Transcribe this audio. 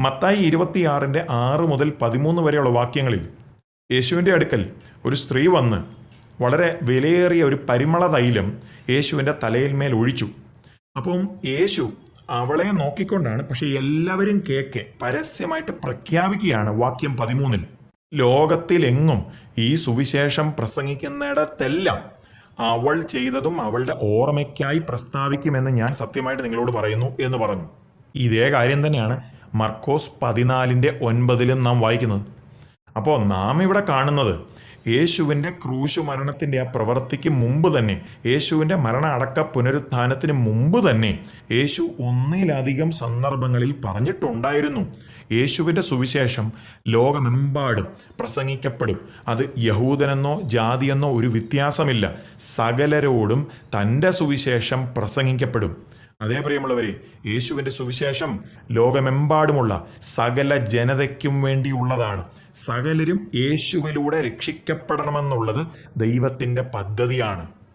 മത്തായി 26:6-13 വരെയുള്ള വാക്യങ്ങളിൽ യേശുവിൻ്റെ അടുക്കൽ ഒരു സ്ത്രീ വന്ന് വളരെ വിലയേറിയ ഒരു പരിമള തൈലം യേശുവിൻ്റെ തലയിന്മേൽ ഒഴിച്ചു. അപ്പം യേശു അവളെ നോക്കിക്കൊണ്ടാണ്, പക്ഷെ എല്ലാവരും കേക്കെ പരസ്യമായിട്ട് പ്രഖ്യാപിക്കുകയാണ്. വാക്യം 13, ലോകത്തിലെങ്ങും ഈ സുവിശേഷം പ്രസംഗിക്കുന്നിടത്തെല്ലാം അവൾ ചെയ്തതും അവളുടെ ഓർമ്മയ്ക്കായി പ്രസ്താവിക്കുമെന്ന് ഞാൻ സത്യമായിട്ട് നിങ്ങളോട് പറയുന്നു എന്ന് പറഞ്ഞു. ഇതേ കാര്യം തന്നെയാണ് മർക്കോസ് 14:9 നാം വായിക്കുന്നത്. അപ്പോൾ നാം ഇവിടെ കാണുന്നത് യേശുവിൻ്റെ ക്രൂശു മരണത്തിൻ്റെ ആ പ്രവൃത്തിക്ക് മുമ്പ് തന്നെ, യേശുവിൻ്റെ മരണ അടക്ക പുനരുത്ഥാനത്തിന് മുമ്പ് തന്നെ യേശു ഒന്നിലധികം സന്ദർഭങ്ങളിൽ പറഞ്ഞിട്ടുണ്ടായിരുന്നു, യേശുവിൻ്റെ സുവിശേഷം ലോകമെമ്പാടും പ്രസംഗിക്കപ്പെടും. അത് യഹൂദനെന്നോ ജാതിയെന്നോ ഒരു വ്യത്യാസമില്ല, സകലരോടും തൻ്റെ സുവിശേഷം പ്രസംഗിക്കപ്പെടും. അതേ പ്രിയമുള്ളവരെ, യേശുവിൻ്റെ സുവിശേഷം ലോകമെമ്പാടുമുള്ള സകല ജനതയ്ക്കും വേണ്ടിയുള്ളതാണ്. സകലരും യേശുവിലൂടെ രക്ഷിക്കപ്പെടണമെന്നുള്ളത് ദൈവത്തിൻ്റെ പദ്ധതിയാണ്.